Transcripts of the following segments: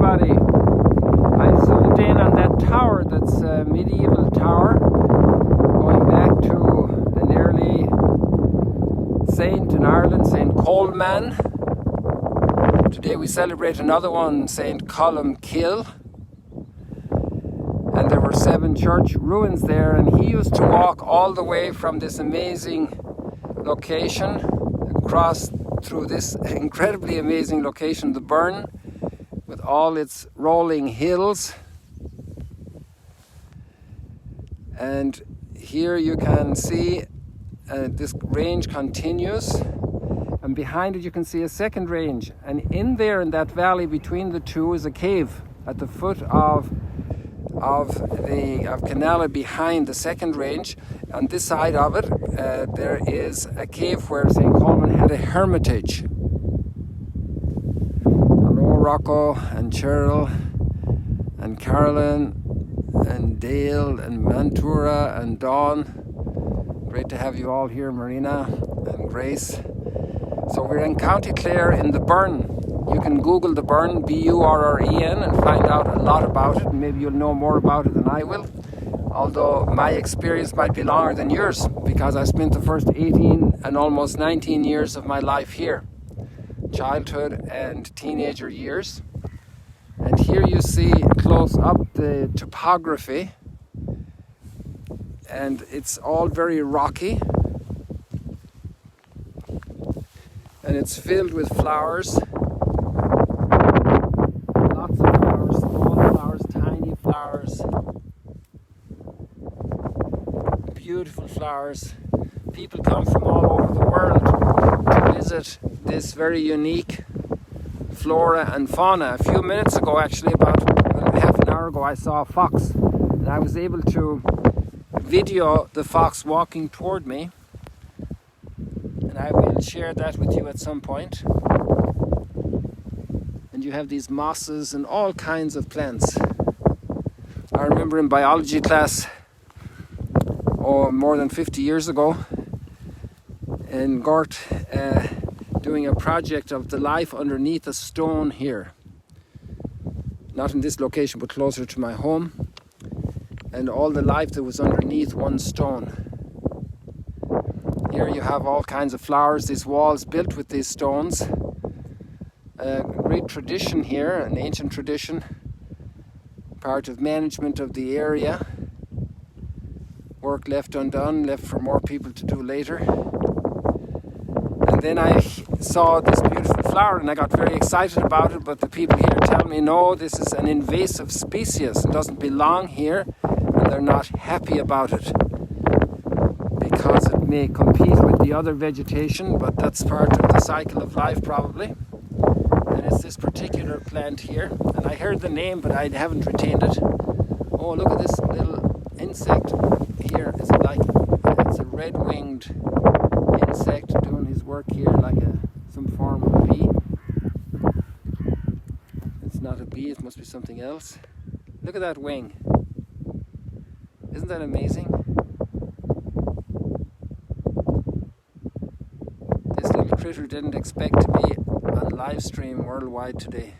everybody. I zoomed in on that tower, that's a medieval tower, going back to an early saint in Ireland, Saint Coleman. Today we celebrate another one, Saint Columkill. And there were 7 church ruins there, and he used to walk all the way from this amazing location across through this incredibly amazing location, the Burren, with all its rolling hills. And here you can see this range continues, and behind it you can see a second range, and in there in that valley between the two is a cave at the foot of Canala behind the second range. On this side of it there is a cave where St. Coleman had a hermitage. Hello Rocco and Cheryl and Carolyn and Dale and Mantura and Dawn. Great to have you all here, Marina and Grace. So we're in County Clare in the Burren. You can Google the Burren, B-U-R-R-E-N, and find out a lot about it. And maybe you'll know more about it than I will. Although my experience might be longer than yours, because I spent the first 18 and almost 19 years of my life here. Childhood and teenager years. And here you see close up the topography. And it's all very rocky. And it's filled with flowers. Lots of flowers, small flowers, tiny flowers. Beautiful flowers. People come from all over the world to visit this very unique flora and fauna. A few minutes ago, actually, about half an hour ago, I saw a fox, and I was able to video the fox walking toward me, and I will share that with you at some point. And you have these mosses and all kinds of plants. I remember in biology class, more than 50 years ago, in Gort, doing a project of the life underneath a stone here. Not in this location, but closer to my home. And all the life that was underneath one stone. Here you have all kinds of flowers, these walls built with these stones. A great tradition here, an ancient tradition, part of management of the area. Work left undone, left for more people to do later. And then I saw this beautiful flower and I got very excited about it, but the people here tell me, no, this is an invasive species and doesn't belong here, and they're not happy about it because it may compete with the other vegetation, but that's part of the cycle of life probably. And it's this particular plant here, and I heard the name but I haven't retained it. Oh, look at this little insect here. Is it like, it's a red-winged insect doing his work here, like some form of a bee. It's not a bee, it must be something else. Look at that wing. Isn't that amazing? This little critter didn't expect to be on live stream worldwide today.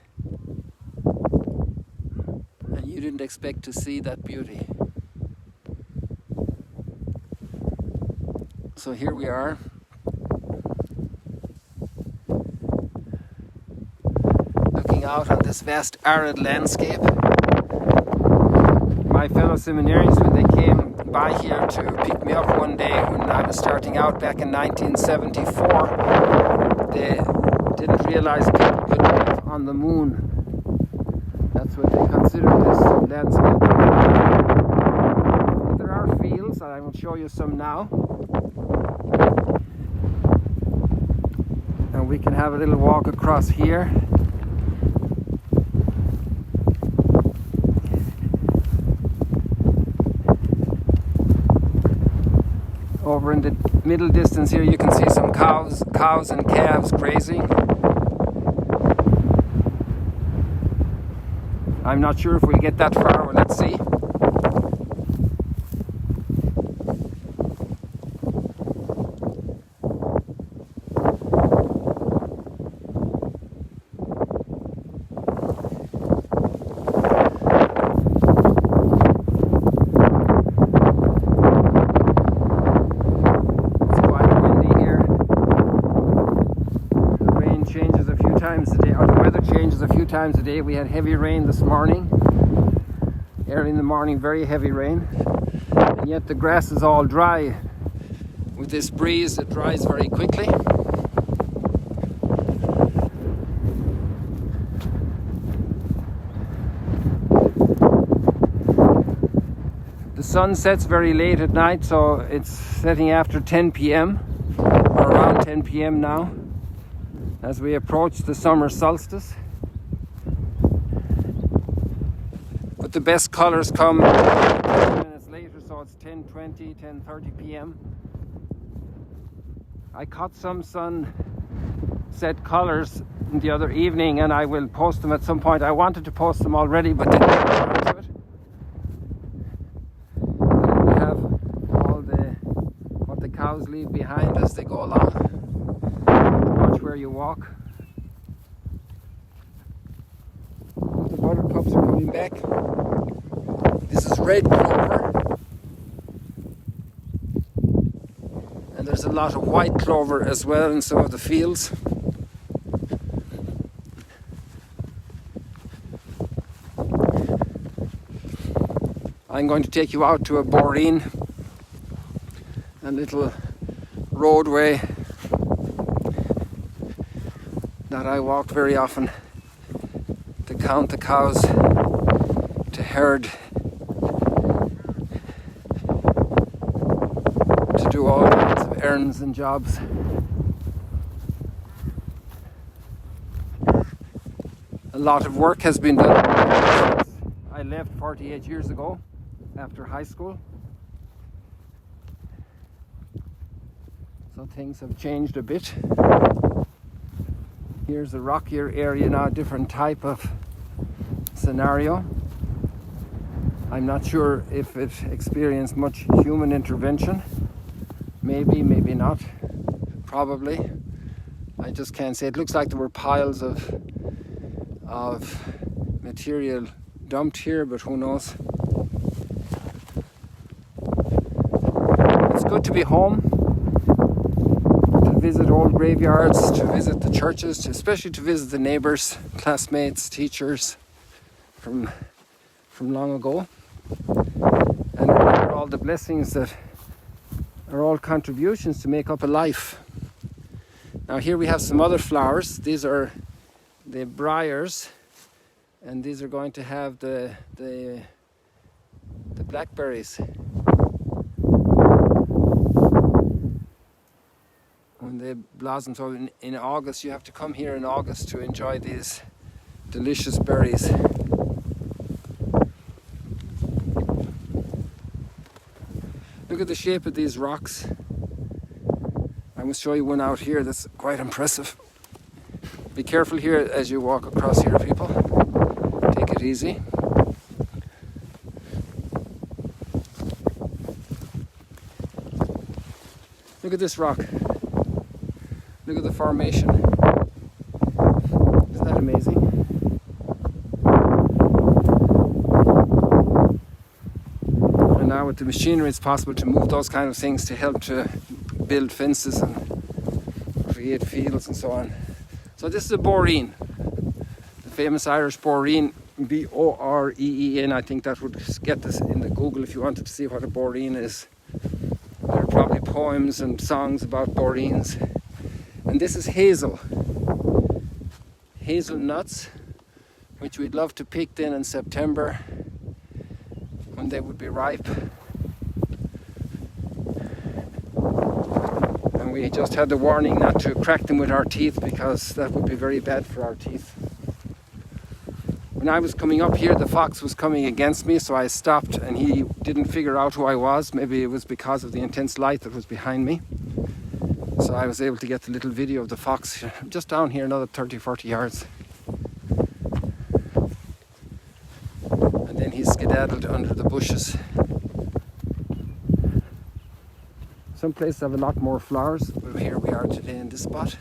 And you didn't expect to see that beauty. So here we are. Looking out on this vast arid landscape. My fellow seminarians, when they came by here to pick me up one day when I was starting out back in 1974, they didn't realize people could live on the moon. That's what they consider this landscape. There are fields, and I will show you some now. And we can have a little walk across here. Over in the middle distance here you can see some cows and calves grazing. I'm not sure if we'll get that far, but let's see. times a day, or the weather changes a few times a day. We had heavy rain this morning, early in the morning, very heavy rain, and yet the grass is all dry. With this breeze, it dries very quickly. The sun sets very late at night, so it's setting after 10 p.m. or around 10 p.m. now, as we approach the summer solstice. But the best colors come 10 minutes later, so it's 10:20, 10:30 p.m. I caught some sunset colors the other evening, and I will post them at some point. I wanted to post them already, but didn't get around to it. We have all what the cows leave behind as they go along. Watch where you walk. The buttercups are coming back. This is red clover. And there's a lot of white clover as well in some of the fields. I'm going to take you out to a Burren, a little roadway that I walk very often to count the cows, to herd, to do all kinds of errands and jobs. A lot of work has been done since I left 48 years ago after high school. So things have changed a bit. Here's a rockier area now, different type of scenario. I'm not sure if it experienced much human intervention. Maybe, maybe not. Probably. I just can't say. It looks like there were piles of material dumped here, but who knows. It's good to be home, to visit old graveyards, to visit the churches, especially to visit the neighbors, classmates, teachers from long ago, and remember all the blessings that are all contributions to make up a life. Now here we have some other flowers. These are the briars, and these are going to have the blackberries. When they blossom, so in August, you have to come here in August to enjoy these delicious berries. Look at the shape of these rocks. I must show you one out here that's quite impressive. Be careful here as you walk across here, people. Take it easy. Look at this rock. Look at the formation. Isn't that amazing? And now with the machinery, it's possible to move those kind of things to help to build fences and create fields and so on. So this is a Burren, the famous Irish Burren, B-O-R-E-E-N. I think that would get this in the Google if you wanted to see what a Burren is. There are probably poems and songs about Burrens. And this is hazel nuts, which we'd love to pick then in September when they would be ripe. And we just had the warning not to crack them with our teeth, because that would be very bad for our teeth. When I was coming up here, the fox was coming against me, so I stopped, and he didn't figure out who I was. Maybe it was because of the intense light that was behind me. So I was able to get the little video of the fox just down here, another 30-40 yards. And then he skedaddled under the bushes. Some places have a lot more flowers, but here we are today in this spot.